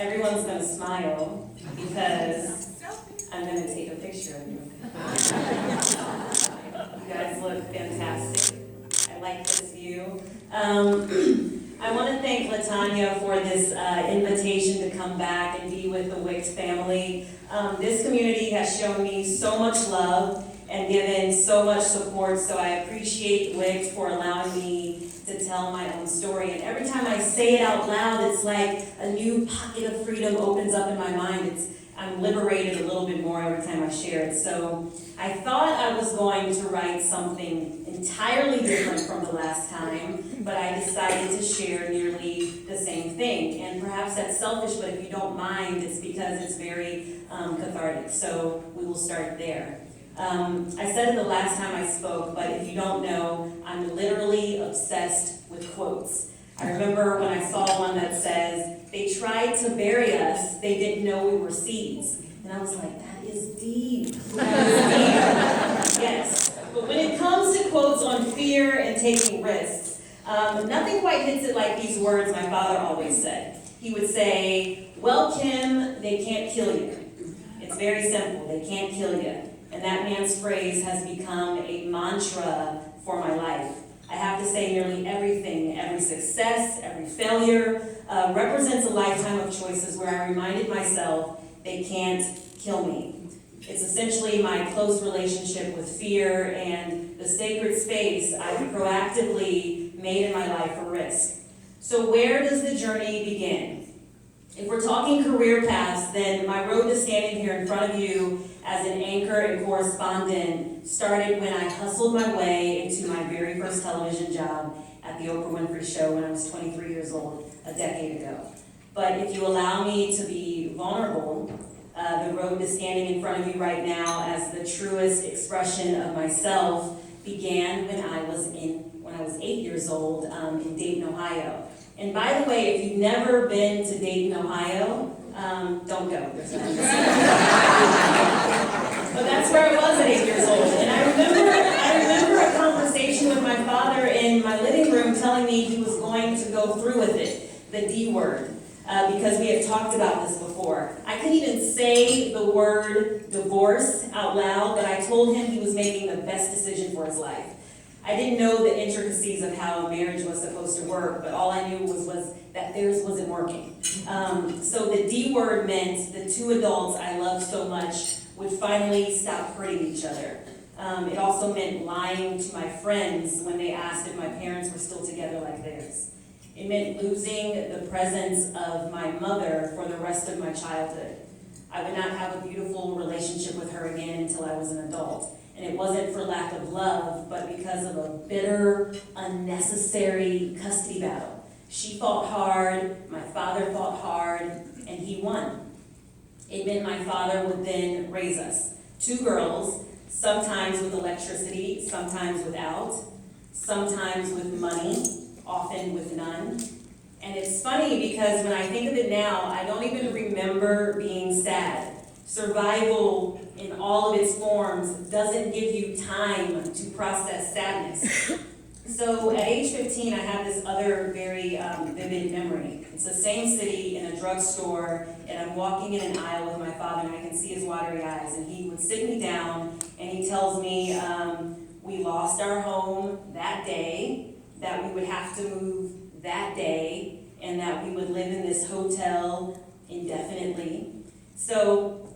everyone's going to smile because I'm going to take a picture of you. You guys look fantastic. I like this view. I want to thank LaTanya for this invitation to come back and be with the WICT family. This community has shown me so much love and given so much support, so I appreciate WICT for allowing me to tell my own story. And every time I say it out loud, it's like a new pocket of freedom opens up in my mind. I'm liberated a little bit more every time I share it. So I thought I was going to write something entirely different from the last time, but I decided to share nearly the same thing. And perhaps that's selfish, but if you don't mind, it's because it's very cathartic. So we will start there. I said it the last time I spoke, but if you don't know, I'm literally obsessed with quotes. I remember when I saw one that says, "They tried to bury us, they didn't know we were seeds." And I was like, that is deep. That is deep. Yes. But when it comes to quotes on fear and taking risks, nothing quite hits it like these words my father always said. He would say, "Well, Kim, they can't kill you." It's very simple. They can't kill you. And that man's phrase has become a mantra for my life. I have to say nearly everything, every success, every failure, represents a lifetime of choices where I reminded myself they can't kill me. It's essentially my close relationship with fear and the sacred space I've proactively made in my life for risk. So where does the journey begin? If we're talking career paths, then my road to standing here in front of you as an anchor and correspondent started when I hustled my way into my very first television job at the Oprah Winfrey Show when I was 23 years old, a decade ago. But if you allow me to be vulnerable, the road to standing in front of you right now as the truest expression of myself began when I was 8 years old in Dayton, Ohio. And by the way, if you've never been to Dayton, Ohio, don't go. There's nothing to see. But that's where I was at 8 years old. And I remember a conversation with my father in my living room telling me he was going to go through with it, the D word, because we had talked about this before. I couldn't even say the word divorce out loud, but I told him he was making the best decision for his life. I didn't know the intricacies of how a marriage was supposed to work, but all I knew was that theirs wasn't working. So the D word meant the two adults I loved so much would finally stop hurting each other. It also meant lying to my friends when they asked if my parents were still together like theirs. It meant losing the presence of my mother for the rest of my childhood. I would not have a beautiful relationship with her again until I was an adult. And it wasn't for lack of love, but because of a bitter, unnecessary custody battle. She fought hard, my father fought hard, and he won. It meant my father would then raise us. 2 girls, sometimes with electricity, sometimes without, sometimes with money, often with none. And it's funny because when I think of it now, I don't even remember being sad. Survival in all of its forms doesn't give you time to process sadness. So at age 15, I have this other very vivid memory. It's the same city in a drugstore, and I'm walking in an aisle with my father, and I can see his watery eyes. And he would sit me down, and he tells me we lost our home that day, that we would have to move that day, and that we would live in this hotel indefinitely. So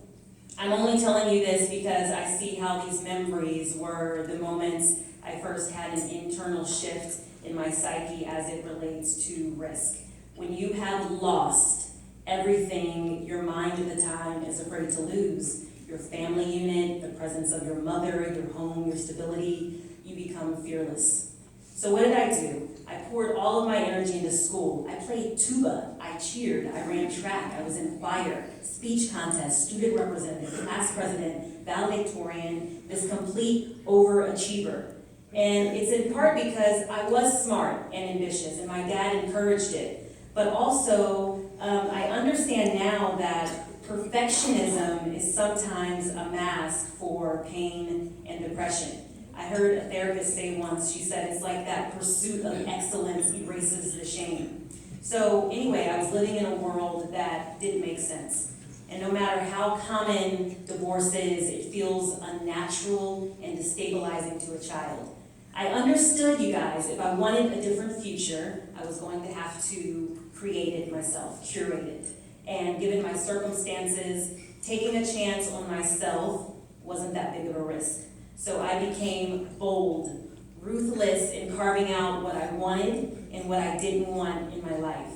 I'm only telling you this because I see how these memories were the moments I first had an internal shift in my psyche as it relates to risk. When you have lost everything your mind at the time is afraid to lose, your family unit, the presence of your mother, your home, your stability, you become fearless. So what did I do? I poured all of my energy into school. I played tuba, I cheered, I ran track, I was in choir, speech contest, student representative, class president, valedictorian, this complete overachiever. And it's in part because I was smart and ambitious, and my dad encouraged it. But also, I understand now that perfectionism is sometimes a mask for pain and depression. I heard a therapist say once, she said, it's like that pursuit of excellence erases the shame. So anyway, I was living in a world that didn't make sense. And no matter how common divorce is, it feels unnatural and destabilizing to a child. I understood, you guys, if I wanted a different future, I was going to have to create it myself, curate it. And given my circumstances, taking a chance on myself wasn't that big of a risk. So I became bold, ruthless in carving out what I wanted and what I didn't want in my life.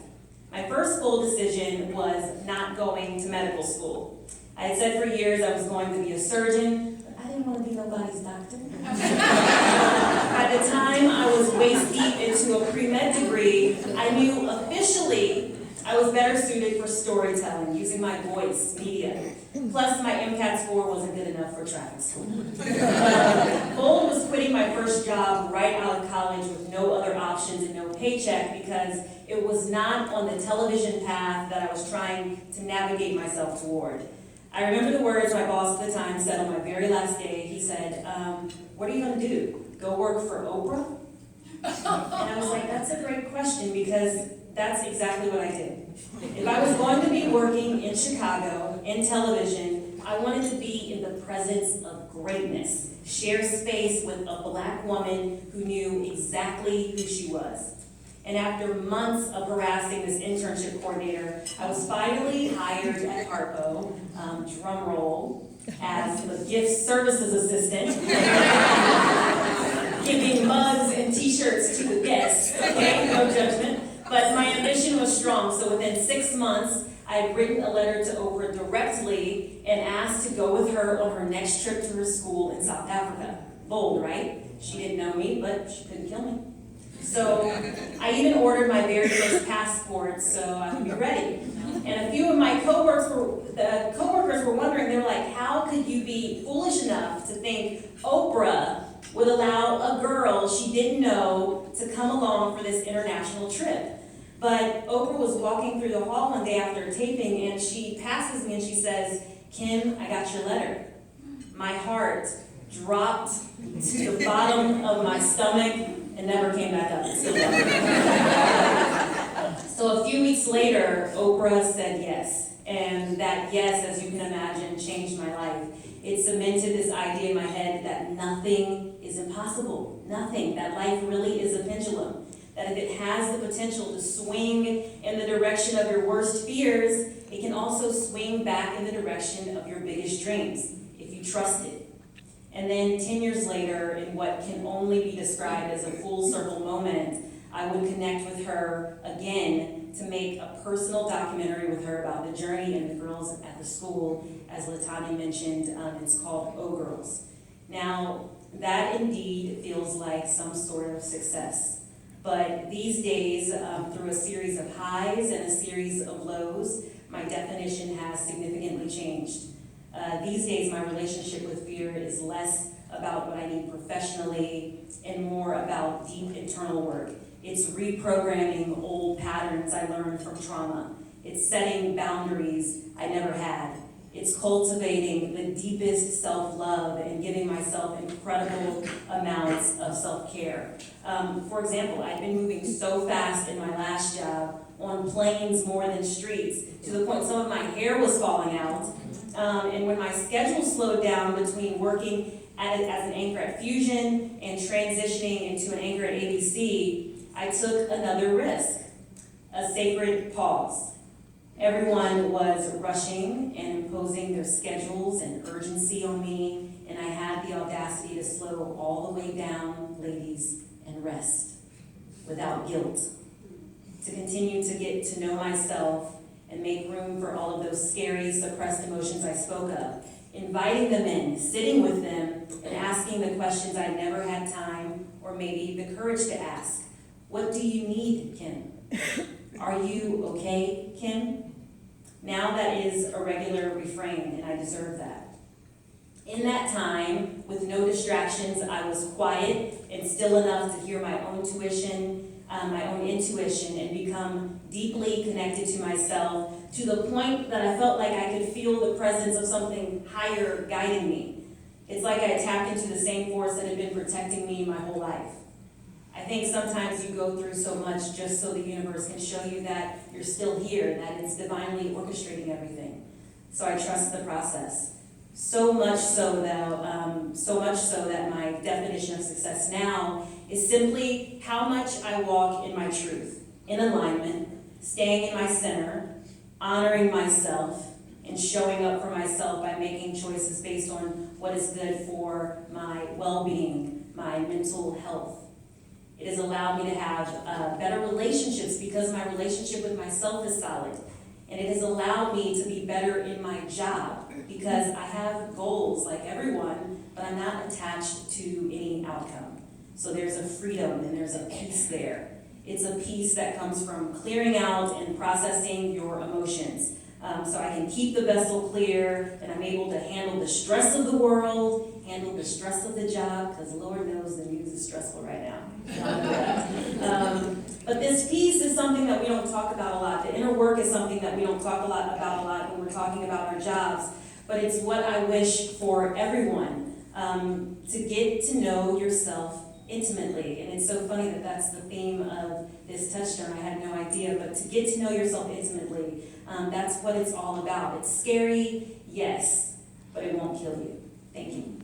My first bold decision was not going to medical school. I had said for years I was going to be a surgeon, but I didn't want to be nobody's doctor. By the time I was waist deep into a pre-med degree, I knew officially I was better suited for storytelling, using my voice, media. Plus, my MCAT score wasn't good enough for traffic school. Bold was quitting my first job right out of college with no other options and no paycheck because it was not on the television path that I was trying to navigate myself toward. I remember the words my boss at the time said on my very last day. He said, what are you going to do? Go work for Oprah? And I was like, that's a great question because that's exactly what I did. If I was going to be working in Chicago, in television, I wanted to be in the presence of greatness, share space with a Black woman who knew exactly who she was. And after months of harassing this internship coordinator, I was finally hired at Harpo, drum roll, as the gift services assistant, giving mugs and t-shirts to the guests, okay, no judgment. But my ambition was strong, so within 6 months, I had written a letter to Oprah directly and asked to go with her on her next trip to her school in South Africa. Bold, right? She didn't know me, but she couldn't kill me. So I even ordered my very first passport so I could be ready. And a few of my coworkers were wondering, they were like, how could you be foolish enough to think Oprah would allow a girl she didn't know to come along for this international trip? But Oprah was walking through the hall one day after taping, and she passes me and she says, Kim, I got your letter. My heart dropped to the bottom of my stomach and never came back up. It's still down. So a few weeks later, Oprah said yes. And that yes, as you can imagine, changed my life. It cemented this idea in my head that nothing is impossible. Nothing. That life really is a pendulum. That if it has the potential to swing in the direction of your worst fears, it can also swing back in the direction of your biggest dreams, if you trust it. And then 10 years later, in what can only be described as a full circle moment, I would connect with her again to make a personal documentary with her about the journey and the girls at the school. As LaTanya mentioned, it's called Oh Girls. Now, that indeed feels like some sort of success. But these days, through a series of highs and a series of lows, my definition has significantly changed. These days, my relationship with fear is less about what I need professionally and more about deep internal work. It's reprogramming old patterns I learned from trauma. It's setting boundaries I never had. It's cultivating the deepest self-love and giving myself incredible amounts of self-care. For example, I'd been moving so fast in my last job on planes more than streets, to the point some of my hair was falling out. And when my schedule slowed down between working as an anchor at Fusion and transitioning into an anchor at ABC, I took another risk, a sacred pause. Everyone was rushing and imposing their schedules and urgency on me, and I had the audacity to slow all the way down, ladies, and rest without guilt. To continue to get to know myself and make room for all of those scary, suppressed emotions I spoke of, inviting them in, sitting with them, and asking the questions I never had time or maybe the courage to ask. What do you need, Kim? Are you okay, Kim? Now that is a regular refrain, and I deserve that. In that time, with no distractions, I was quiet and still enough to hear my own intuition, and become deeply connected to myself, to the point that I felt like I could feel the presence of something higher guiding me. It's like I tapped into the same force that had been protecting me my whole life. I think sometimes you go through so much just so the universe can show you that you're still here, that it's divinely orchestrating everything. So I trust the process. So much so that my definition of success now is simply how much I walk in my truth, in alignment, staying in my center, honoring myself, and showing up for myself by making choices based on what is good for my well-being, my mental health. It has allowed me to have better relationships because my relationship with myself is solid. And it has allowed me to be better in my job because I have goals like everyone, but I'm not attached to any outcome. So there's a freedom and there's a peace there. It's a peace that comes from clearing out and processing your emotions. So I can keep the vessel clear, and I'm able to handle the stress of the world, handle the stress of the job, because Lord knows the news is stressful right now. But this peace is something that we don't talk about a lot. The inner work is something that we don't talk about a lot when we're talking about our jobs. But it's what I wish for everyone, to get to know yourself intimately. And it's so funny that that's the theme of this touchstone. I had no idea, but to get to know yourself intimately, that's what it's all about. It's scary, yes, but it won't kill you. Thank you.